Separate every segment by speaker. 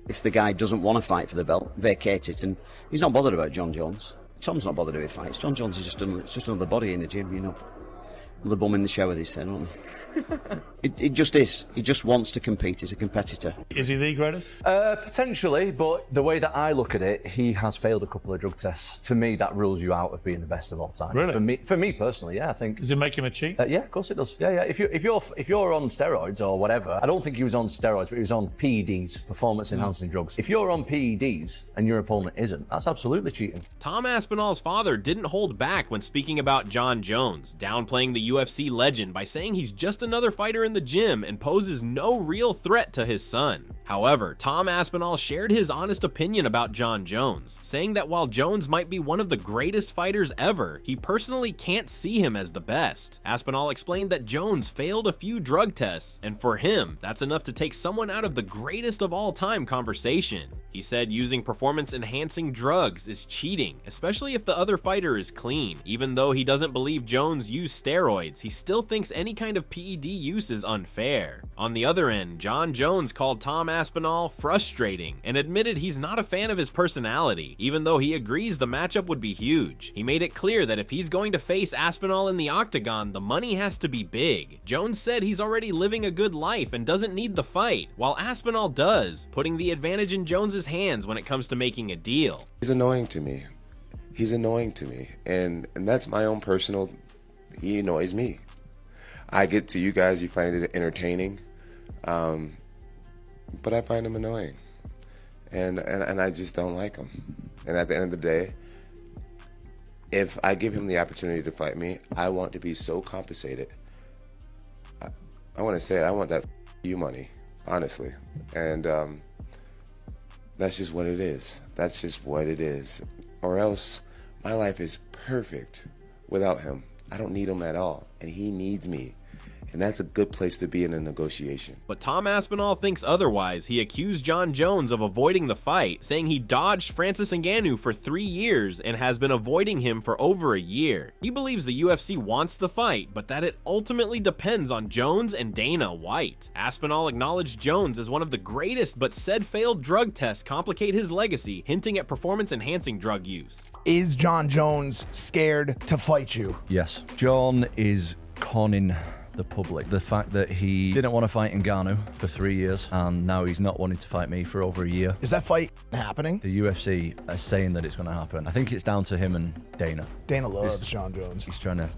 Speaker 1: If the guy doesn't want to fight for the belt, vacate it. And he's not bothered about John Jones. Tom's not bothered if he fights. John Jones is just another body in the gym, you know. Another bum in the shower, they say, don't they? It just is. He just wants to compete. He's a competitor.
Speaker 2: Is he the greatest?
Speaker 3: Potentially, but the way that I look at it, he has failed a couple of drug tests. To me, that rules you out of being the best of all time.
Speaker 2: Really?
Speaker 3: For me personally, yeah, I think.
Speaker 2: Does it make him a cheat?
Speaker 3: Yeah, of course it does. Yeah. If you're on steroids or whatever, I don't think he was on steroids, but he was on PEDs, performance enhancing drugs. If you're on PEDs and your opponent isn't, that's absolutely cheating.
Speaker 4: Tom Aspinall's father didn't hold back when speaking about John Jones, downplaying the UFC legend by saying he's just another fighter in the gym and poses no real threat to his son. However, Tom Aspinall shared his honest opinion about John Jones, saying that while Jones might be one of the greatest fighters ever, he personally can't see him as the best. Aspinall explained that Jones failed a few drug tests, and for him, that's enough to take someone out of the greatest of all time conversation. He said using performance-enhancing drugs is cheating, especially if the other fighter is clean. Even though he doesn't believe Jones used steroids, he still thinks any kind of PED use is unfair. On the other end, John Jones called Tom Aspinall frustrating and admitted he's not a fan of his personality, even though he agrees the matchup would be huge. He made it clear that if he's going to face Aspinall in the octagon, the money has to be big. Jones said he's already living a good life and doesn't need the fight, while Aspinall does, putting the advantage in Jones's hands when it comes to making a deal.
Speaker 5: He's annoying to me. He's annoying to me. And that's my own personal, he annoys me. I get to you guys, you find it entertaining, but I find him annoying. And I just don't like him. And at the end of the day, if I give him the opportunity to fight me, I want to be so compensated. I want to say it, I want that you money, honestly. And that's just what it is. That's just what it is. Or else my life is perfect without him. I don't need him at all, and he needs me. And that's a good place to be in a negotiation.
Speaker 4: But Tom Aspinall thinks otherwise. He accused John Jones of avoiding the fight, saying he dodged Francis Ngannou for 3 years and has been avoiding him for over a year. He believes the UFC wants the fight, but that it ultimately depends on Jones and Dana White. Aspinall acknowledged Jones as one of the greatest, but said failed drug tests complicate his legacy, hinting at performance-enhancing drug use.
Speaker 6: Is John Jones scared to fight you?
Speaker 3: Yes. John is conning the public. The fact that he didn't want to fight Ngannou for 3 years and now he's not wanting to fight me for over a year.
Speaker 6: Is that fight happening?
Speaker 3: The UFC are saying that it's going to happen. I think it's down to him and Dana.
Speaker 6: Dana loves John Jones.
Speaker 3: He's trying to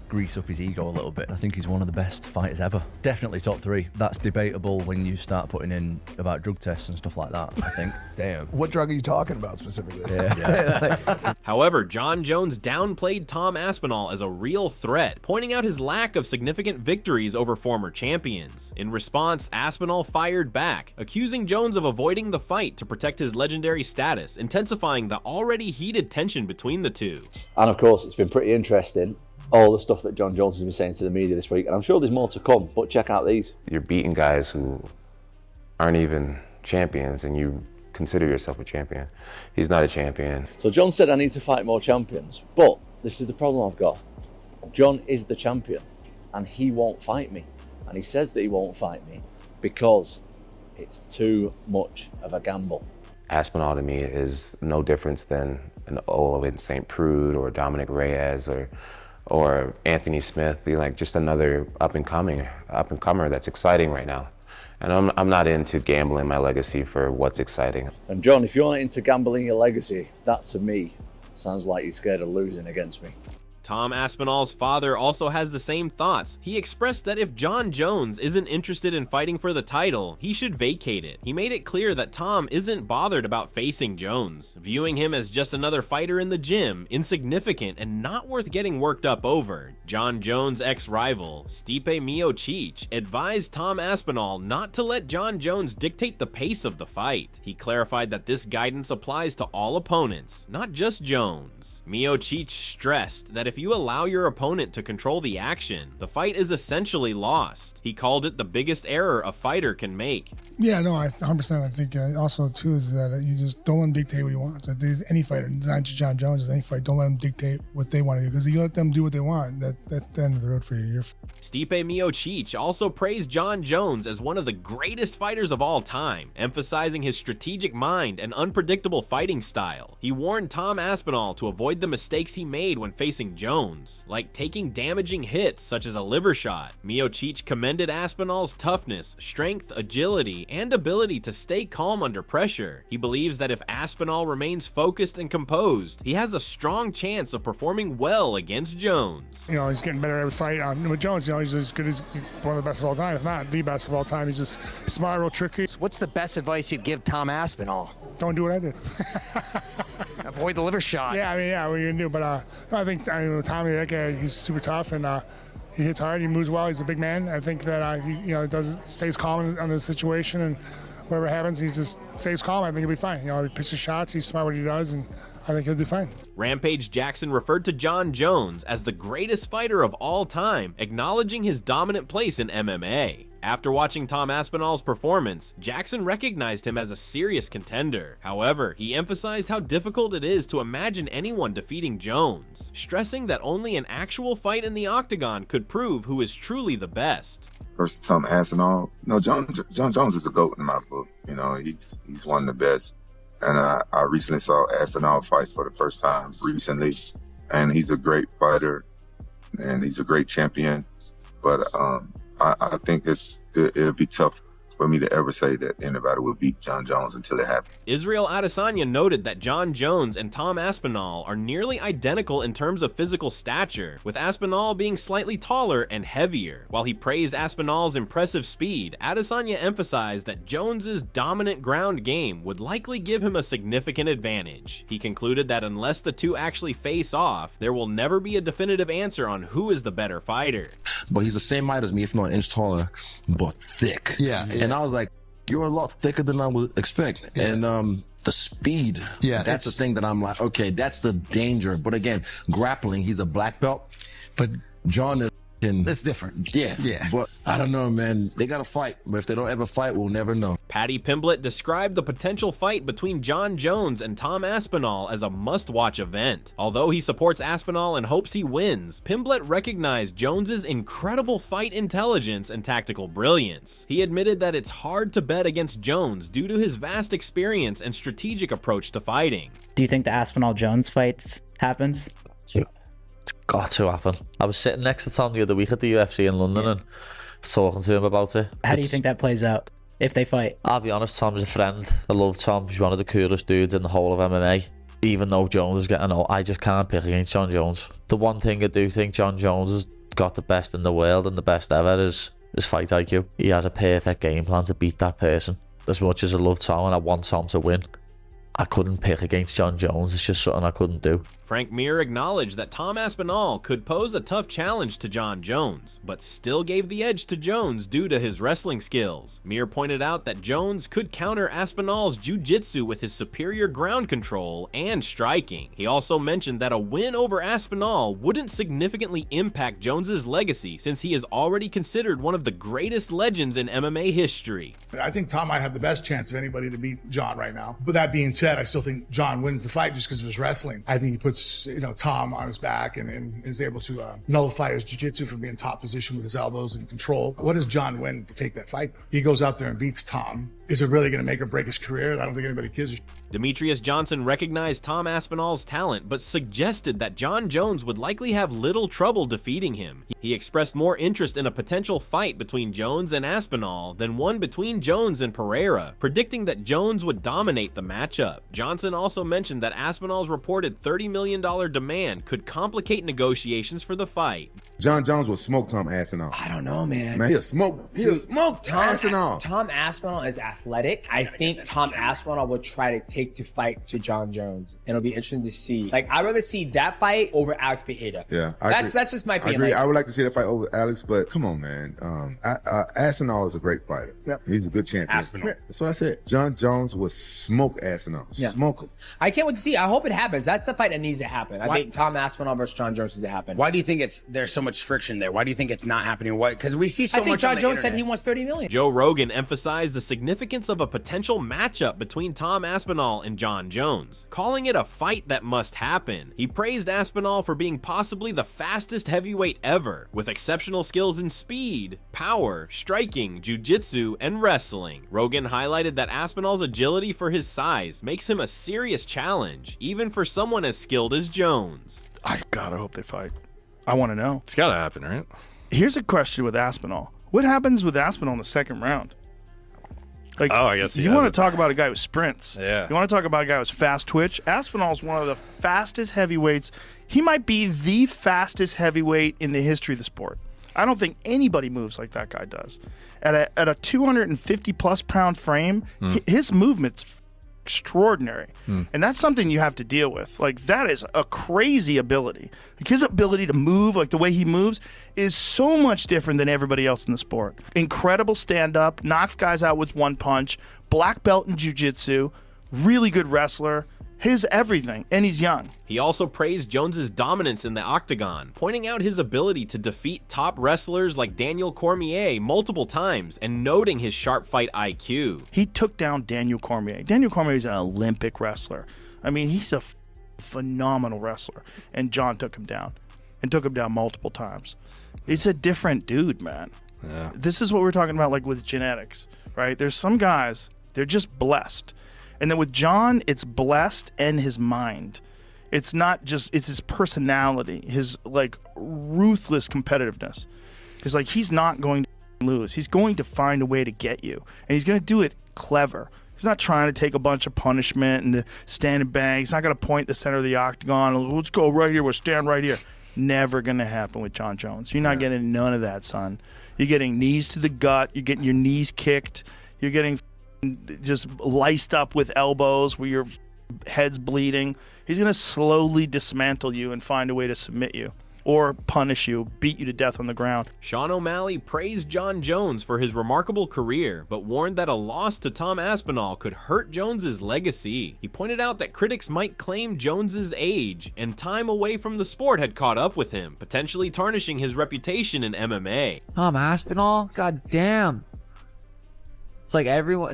Speaker 3: grease up his ego a little bit. I think he's one of the best fighters ever. Definitely top 3. That's debatable when you start putting in about drug tests and stuff like that, I think.
Speaker 6: Damn. What drug are you talking about specifically?
Speaker 3: Yeah.
Speaker 4: However, John Jones downplayed Tom Aspinall as a real threat, pointing out his lack of significant victories over former champions. In response, Aspinall fired back, accusing Jones of avoiding the fight to protect his legendary status, intensifying the already heated tension between the two.
Speaker 7: And of course, it's been pretty interesting, all the stuff that John Jones has been saying to the media this week, and I'm sure there's more to come, but check out these.
Speaker 5: You're beating guys who aren't even champions, and you consider yourself a champion. He's not a champion.
Speaker 7: So John said I need to fight more champions, but this is the problem I've got. John is the champion, and he won't fight me. And he says that he won't fight me because it's too much of a gamble. Aspinall
Speaker 5: to me is no difference than an Olin St. Prude or Dominic Reyes or Anthony Smith, like just another up-and-comer that's exciting right now. And I'm not into gambling my legacy for what's exciting.
Speaker 7: And John, if you're not into gambling your legacy, that to me sounds like you're scared of losing against me.
Speaker 4: Tom Aspinall's father also has the same thoughts. He expressed that if John Jones isn't interested in fighting for the title, he should vacate it. He made it clear that Tom isn't bothered about facing Jones, viewing him as just another fighter in the gym, insignificant and not worth getting worked up over. John Jones' ex-rival, Stipe Miocic, advised Tom Aspinall not to let John Jones dictate the pace of the fight. He clarified that this guidance applies to all opponents, not just Jones. Miocic stressed that if if you allow your opponent to control the action, the fight is essentially lost. He called it the biggest error a fighter can make.
Speaker 2: Yeah, no, 100%. I think also, too, is that you just don't let them dictate what you want. So there's any fighter, not just John Jones, it's any fight, don't let them dictate what they want to do. Because you let them do what they want, that's the end of the road for you.
Speaker 4: Stipe Miocic also praised John Jones as one of the greatest fighters of all time, emphasizing his strategic mind and unpredictable fighting style. He warned Tom Aspinall to avoid the mistakes he made when facing Jones, like taking damaging hits such as a liver shot. Miocic commended Aspinall's toughness, strength, agility, and ability to stay calm under pressure. He believes that if Aspinall remains focused and composed, he has a strong chance of performing well against Jones.
Speaker 2: You know, he's getting better every fight. With Jones, you know, he's as good as one of the best of all time, if not the best of all time. He's just smart, real tricky.
Speaker 8: What's the best advice you'd give Tom Aspinall?
Speaker 2: Don't do what I did.
Speaker 8: Avoid the liver shot.
Speaker 2: Yeah, I mean, yeah, what are you gonna do? But I think Tommy, that guy, he's super tough and he hits hard. He moves well. He's a big man. I think that he stays calm under the situation, and whatever happens, he just stays calm. I think he'll be fine. You know, he pitches shots. He's smart what he does, and I think he'll do fine.
Speaker 4: Rampage Jackson referred to John Jones as the greatest fighter of all time, acknowledging his dominant place in MMA. After watching Tom Aspinall's performance, Jackson recognized him as a serious contender. However, he emphasized how difficult it is to imagine anyone defeating Jones, stressing that only an actual fight in the octagon could prove who is truly the best.
Speaker 9: Versus Tom Aspinall, no, John Jones is the GOAT in my book. You know, he's one of the best. And I recently saw Aspinall fight for the first time recently, and he's a great fighter, and he's a great champion. But I think it'll be tough for me to ever say that anybody will beat John Jones until it happens.
Speaker 4: Israel Adesanya noted that John Jones and Tom Aspinall are nearly identical in terms of physical stature, with Aspinall being slightly taller and heavier. While he praised Aspinall's impressive speed, Adesanya emphasized that Jones's dominant ground game would likely give him a significant advantage. He concluded that unless the two actually face off, there will never be a definitive answer on who is the better fighter.
Speaker 10: But he's the same height as me, if not an inch taller, but thick.
Speaker 6: Yeah.
Speaker 10: And I was like, you're a lot thicker than I would expect. And the speed, that's the thing that I'm like, okay, that's the danger. But again, grappling, he's a black belt, but John is
Speaker 6: it's different.
Speaker 10: Yeah. But I don't know, man. They got to fight. But if they don't ever fight, we'll never know.
Speaker 4: Paddy Pimblett described the potential fight between John Jones and Tom Aspinall as a must-watch event. Although he supports Aspinall and hopes he wins, Pimblett recognized Jones's incredible fight intelligence and tactical brilliance. He admitted that it's hard to bet against Jones due to his vast experience and strategic approach to fighting.
Speaker 11: Do you think the Aspinall-Jones fight happens?
Speaker 7: It's got to happen. I was sitting next to Tom the other week at the UFC in London and talking to him about it.
Speaker 11: How do you think that plays out if they fight?
Speaker 7: I'll be honest, Tom's a friend. I love Tom. He's one of the coolest dudes in the whole of MMA. Even though Jones is getting old, I just can't pick against John Jones. The one thing I do think John Jones has got the best in the world and the best ever is his fight IQ. He has a perfect game plan to beat that person. As much as I love Tom and I want Tom to win, I couldn't pick against John Jones. It's just something I couldn't do.
Speaker 4: Frank Mir acknowledged that Tom Aspinall could pose a tough challenge to John Jones, but still gave the edge to Jones due to his wrestling skills. Mir pointed out that Jones could counter Aspinall's jiu-jitsu with his superior ground control and striking. He also mentioned that a win over Aspinall wouldn't significantly impact Jones's legacy since he is already considered one of the greatest legends in MMA history.
Speaker 12: I think Tom might have the best chance of anybody to beat John right now. But that being said, I still think John wins the fight just because of his wrestling. I think he puts Tom on his back and is able to nullify his jiu-jitsu from being top position with his elbows and control. What does John win to take that fight? He goes out there and beats Tom. Is it really going to make or break his career? I don't think anybody gives a shit.
Speaker 4: Demetrius Johnson recognized Tom Aspinall's talent, but suggested that John Jones would likely have little trouble defeating him. He expressed more interest in a potential fight between Jones and Aspinall than one between Jones and Pereira, predicting that Jones would dominate the matchup. Johnson also mentioned that Aspinall's reported $30 million demand could complicate negotiations for the fight.
Speaker 13: John Jones will smoke Tom Aspinall.
Speaker 14: I don't know, man.
Speaker 13: He'll smoke Tom Aspinall.
Speaker 14: Tom Aspinall is athletic. I think Tom Aspinall would try to take take to fight to John Jones, and it'll be interesting to see. Like, I'd rather see that fight over Alex Pereira.
Speaker 13: Yeah,
Speaker 14: that's just my opinion.
Speaker 13: I agree.
Speaker 14: Like,
Speaker 13: I would like to see that fight over Alex, but come on, man. Aspinall is a great fighter.
Speaker 14: Yep.
Speaker 13: He's a good champion.
Speaker 14: Aspinall.
Speaker 13: That's what I said. John Jones would smoke Aspinall.
Speaker 14: Yeah.
Speaker 13: Smoke him.
Speaker 14: I can't wait to see. I hope it happens. That's the fight that needs to happen. I think Tom Aspinall versus John Jones needs to happen.
Speaker 15: Why do you think there's so much friction there? Why do you think it's not happening? Why? Because we see so
Speaker 14: I think
Speaker 15: much.
Speaker 14: John
Speaker 15: on the
Speaker 14: Jones said
Speaker 15: internet.
Speaker 14: he wants $30 million.
Speaker 4: Joe Rogan emphasized the significance of a potential matchup between Tom Aspinall and John Jones, calling it a fight that must happen. He praised Aspinall for being possibly the fastest heavyweight ever, with exceptional skills in speed, power, striking, jiu-jitsu, and wrestling. Rogan highlighted that Aspinall's agility for his size makes him a serious challenge, even for someone as skilled as Jones.
Speaker 16: I gotta hope they fight. I want to know.
Speaker 17: It's gotta happen, right?
Speaker 16: Here's a question with Aspinall. What happens with Aspinall in the second round? Like,
Speaker 17: I guess
Speaker 16: you want to talk about a guy who sprints.
Speaker 17: Yeah.
Speaker 16: You want to talk about a guy who's fast twitch. Aspinall's one of the fastest heavyweights. He might be the fastest heavyweight in the history of the sport. I don't think anybody moves like that guy does. At a 250 plus pound frame, his movement's extraordinary. And that's something you have to deal with. Like, that is a crazy ability. Like, his ability to move, like the way he moves, is so much different than everybody else in the sport. Incredible stand-up, knocks guys out with one punch, black belt in jiu-jitsu, really good wrestler, his everything, and he's young.
Speaker 4: He also praised Jones's dominance in the octagon, pointing out his ability to defeat top wrestlers like Daniel Cormier multiple times and noting his sharp fight IQ.
Speaker 16: He took down Daniel Cormier. Daniel Cormier is an Olympic wrestler. I mean, he's a phenomenal wrestler. And John took him down, and took him down multiple times. He's a different dude, man.
Speaker 17: Yeah.
Speaker 16: This is what we're talking about, like with genetics, right? There's some guys, they're just blessed. And then with John, it's blessed and his mind. It's not just, it's his personality, his like ruthless competitiveness. It's like, he's not going to lose. He's going to find a way to get you. And he's going to do it clever. He's not trying to take a bunch of punishment and to stand and bang. He's not going to point the center of the octagon. Let's go right here. We'll stand right here. Never going to happen with John Jones. You're not getting none of that, son. You're getting knees to the gut. You're getting your knees kicked. You're getting just laced up with elbows where your head's bleeding. He's going to slowly dismantle you and find a way to submit you or punish you, beat you to death on the ground.
Speaker 4: Sean O'Malley praised John Jones for his remarkable career, but warned that a loss to Tom Aspinall could hurt Jones's legacy. He pointed out that critics might claim Jones's age and time away from the sport had caught up with him, potentially tarnishing his reputation in MMA.
Speaker 18: Tom Aspinall? God damn. It's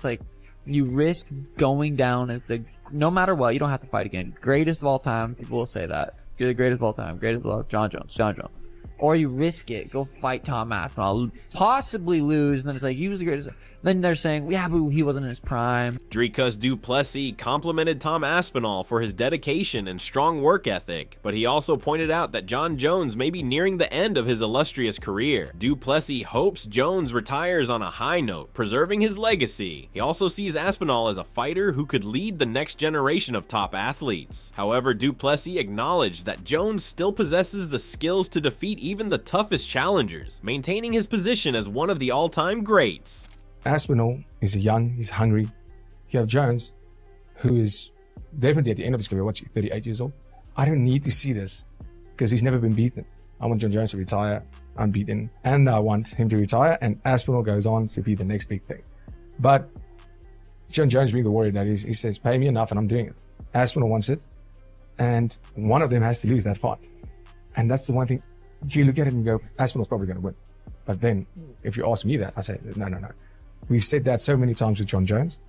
Speaker 18: like you risk going down as no matter what, you don't have to fight again. Greatest of all time, people will say that. You're the greatest of all time. Greatest of all time, John Jones. Or you risk it, go fight Tom Aspinall, possibly lose, and then it's like, he was the greatest. Then they're saying, yeah, but he wasn't in his prime.
Speaker 4: Dricus du Plessis complimented Tom Aspinall for his dedication and strong work ethic, but he also pointed out that John Jones may be nearing the end of his illustrious career. Du Plessis hopes Jones retires on a high note, preserving his legacy. He also sees Aspinall as a fighter who could lead the next generation of top athletes. However, du Plessis acknowledged that Jones still possesses the skills to defeat even the toughest challengers, maintaining his position as one of the all-time greats.
Speaker 19: Aspinall is young, he's hungry. You have Jones, who is definitely at the end of his career, 38 years old. I don't need to see this because he's never been beaten. I want John Jones to retire unbeaten, and I want him to retire, and Aspinall goes on to be the next big thing. But John Jones being the warrior that he says, pay me enough and I'm doing it. Aspinall wants it, and one of them has to lose that fight. And that's the one thing, you look at it and you go, Aspinall's probably going to win. But then, if you ask me that, I say, no. We've said that so many times with John Jones,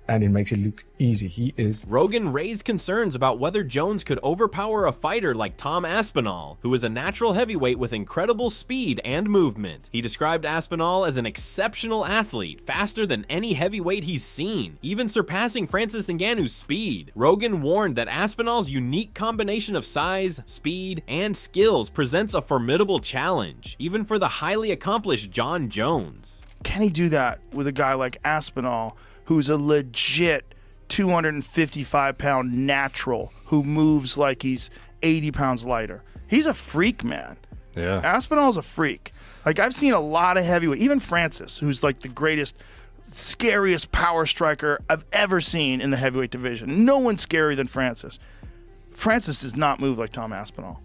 Speaker 19: and it makes it look easy. He is.
Speaker 4: Rogan raised concerns about whether Jones could overpower a fighter like Tom Aspinall, who is a natural heavyweight with incredible speed and movement. He described Aspinall as an exceptional athlete, faster than any heavyweight he's seen, even surpassing Francis Ngannou's speed. Rogan warned that Aspinall's unique combination of size, speed, and skills presents a formidable challenge, even for the highly accomplished John Jones.
Speaker 16: Can he do that with a guy like Aspinall, who's a legit 255-pound natural who moves like he's 80 pounds lighter? He's a freak, man.
Speaker 17: Yeah.
Speaker 16: Aspinall's a freak. Like, I've seen a lot of heavyweight, even Francis, who's like the greatest scariest power striker I've ever seen in the heavyweight division. No one's scarier than Francis. Francis does not move like Tom Aspinall.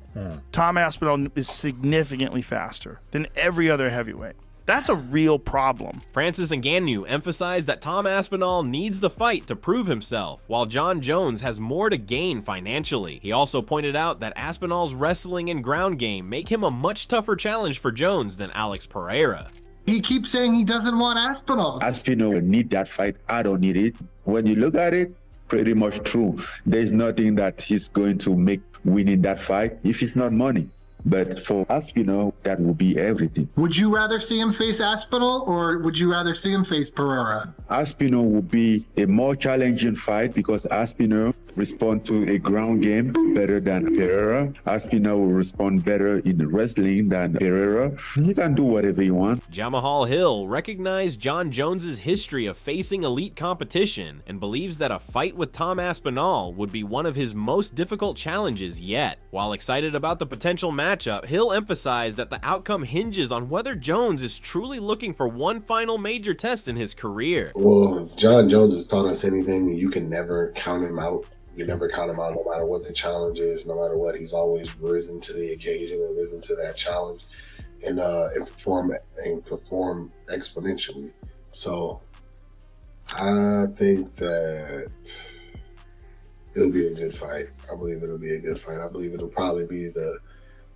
Speaker 16: Tom Aspinall is significantly faster than every other heavyweight. That's a real problem.
Speaker 4: Francis Ngannou emphasized that Tom Aspinall needs the fight to prove himself, while Jon Jones has more to gain financially. He also pointed out that Aspinall's wrestling and ground game make him a much tougher challenge for Jones than Alex Pereira.
Speaker 17: He keeps saying he doesn't want Aspinall.
Speaker 20: Aspinall need that fight. I don't need it. When you look at it, pretty much true. There's nothing that he's going to make winning that fight if it's not money. But for Aspinall, that will be everything.
Speaker 17: Would you rather see him face Aspinall or would you rather see him face Pereira?
Speaker 20: Aspinall will be a more challenging fight because Aspinall respond to a ground game better than Pereira. Aspinall will respond better in wrestling than Pereira. He can do whatever he wants.
Speaker 4: Jamahal Hill recognized Jon Jones' history of facing elite competition and believes that a fight with Tom Aspinall would be one of his most difficult challenges yet. While excited about the potential matchup, Hill emphasized that the outcome hinges on whether Jones is truly looking for one final major test in his career.
Speaker 21: Well, if Jon Jones has taught us anything, you can never count him out. You never count him out no matter what the challenge is, no matter what. He's always risen to the occasion and risen to that challenge and perform exponentially. So I think that it'll be a good fight. I believe it'll be a good fight. I believe it'll probably be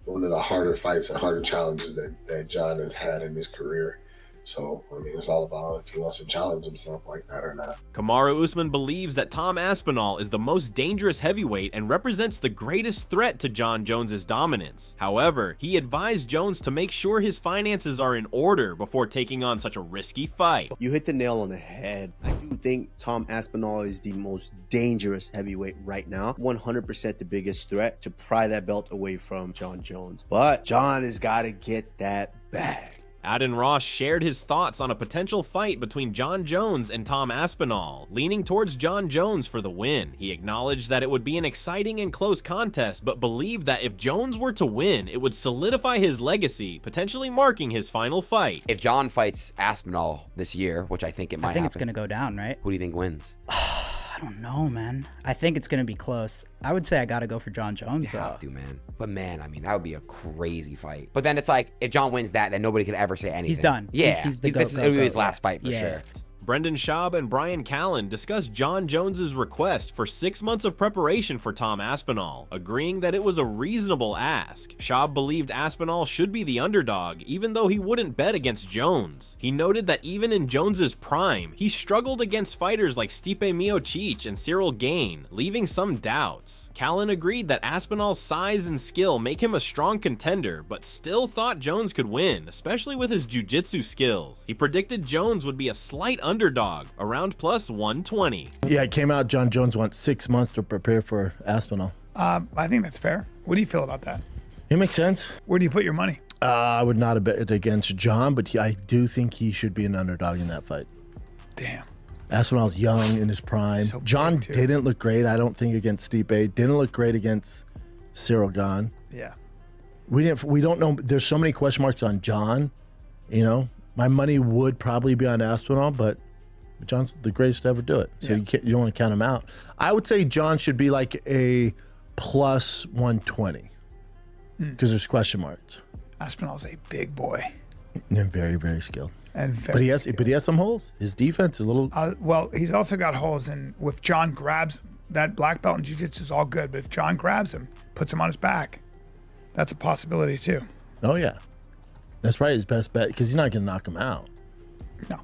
Speaker 21: one of the harder fights and harder challenges that Jon has had in his career. So, I mean, it's all about if he wants to challenge himself like that or not.
Speaker 4: Kamaru Usman believes that Tom Aspinall is the most dangerous heavyweight and represents the greatest threat to Jon Jones' dominance. However, he advised Jones to make sure his finances are in order before taking on such a risky fight.
Speaker 22: You hit the nail on the head. I do think Tom Aspinall is the most dangerous heavyweight right now. 100% the biggest threat to pry that belt away from Jon Jones. But Jon has got to get that bag.
Speaker 4: Adin Ross shared his thoughts on a potential fight between Jon Jones and Tom Aspinall, leaning towards Jon Jones for the win. He acknowledged that it would be an exciting and close contest, but believed that if Jones were to win, it would solidify his legacy, potentially marking his final fight.
Speaker 23: If Jon fights Aspinall this year, which I think it might happen.
Speaker 11: I think it's going to go down, right?
Speaker 23: Who do you think wins?
Speaker 11: I don't know, man. I think it's going to be close. I would say I got to go for Jon Jones,
Speaker 23: You have to, man. But man, I mean, that would be a crazy fight. But then it's like, if Jon wins that, then nobody could ever say anything.
Speaker 11: He's done.
Speaker 23: Yeah,
Speaker 11: He's the
Speaker 23: this is
Speaker 11: go,
Speaker 23: his last fight for sure.
Speaker 4: Brendan Schaub and Brian Callen discussed Jon Jones' request for 6 months of preparation for Tom Aspinall, agreeing that it was a reasonable ask. Schaub believed Aspinall should be the underdog, even though he wouldn't bet against Jones. He noted that even in Jones' prime, he struggled against fighters like Stipe Miocic and Cyril Gane, leaving some doubts. Callen agreed that Aspinall's size and skill make him a strong contender, but still thought Jones could win, especially with his jiu-jitsu skills. He predicted Jones would be a slight underdog, around plus 120.
Speaker 24: Yeah, it came out Jon Jones wants 6 months to prepare for Aspinall.
Speaker 25: I think that's fair. What do you feel about that?
Speaker 24: It makes sense.
Speaker 25: Where do you put your money?
Speaker 24: I would not have bet against Jon, but I do think he should be an underdog in that fight.
Speaker 25: Damn.
Speaker 24: Aspinall's young in his prime.
Speaker 25: So
Speaker 24: Jon didn't look great, I don't think, against Stipe. Didn't look great against Cyril Gane.
Speaker 25: Yeah.
Speaker 24: We don't know. There's so many question marks on Jon. You know, my money would probably be on Aspinall, but Jon's the greatest to ever do it. So you don't want to count him out. I would say Jon should be like a plus 120 because there's question marks.
Speaker 25: Aspinall's a big boy.
Speaker 24: And very, very skilled.
Speaker 25: And
Speaker 24: but he has some holes. His defense is a little.
Speaker 25: Well, he's also got holes in. If Jon grabs that black belt in jiu-jitsu is all good, but if Jon grabs him, puts him on his back, that's a possibility too.
Speaker 24: Oh yeah, that's probably his best bet because he's not going to knock him out.
Speaker 25: No.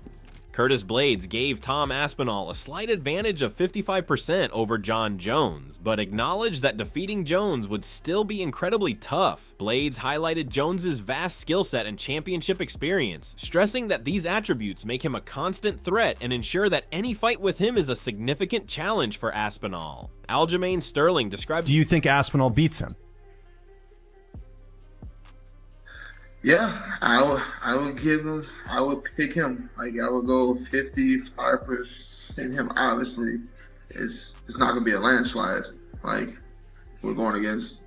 Speaker 4: Curtis Blades gave Tom Aspinall a slight advantage of 55% over Jon Jones, but acknowledged that defeating Jones would still be incredibly tough. Blades highlighted Jones's vast skill set and championship experience, stressing that these attributes make him a constant threat and ensure that any fight with him is a significant challenge for Aspinall. Aljamain Sterling described—
Speaker 26: Do you think Aspinall beats him?
Speaker 27: Yeah, I would pick him. Like, I would go 55% him. Obviously, it's not gonna be a landslide. Like, we're going against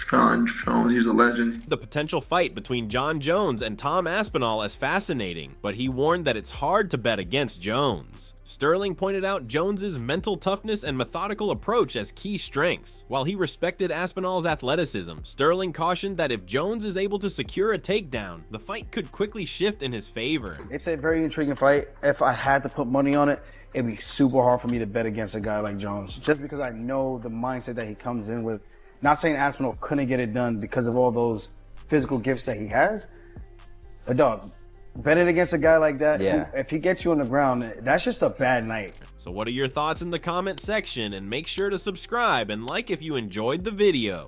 Speaker 27: John Jones, he's a legend.
Speaker 4: The potential fight between John Jones and Tom Aspinall as fascinating, but he warned that it's hard to bet against Jones. Sterling pointed out Jones's mental toughness and methodical approach as key strengths. While he respected Aspinall's athleticism, Sterling cautioned that if Jones is able to secure a takedown, the fight could quickly shift in his favor.
Speaker 1: It's a very intriguing fight. If I had to put money on it, it'd be super hard for me to bet against a guy like Jones, just because I know the mindset that he comes in with. Not saying Aspinall couldn't get it done because of all those physical gifts that he has. But dog, betting against a guy like that, if he gets you on the ground, that's just a bad night.
Speaker 4: So what are your thoughts in the comment section? And make sure to subscribe and like if you enjoyed the video.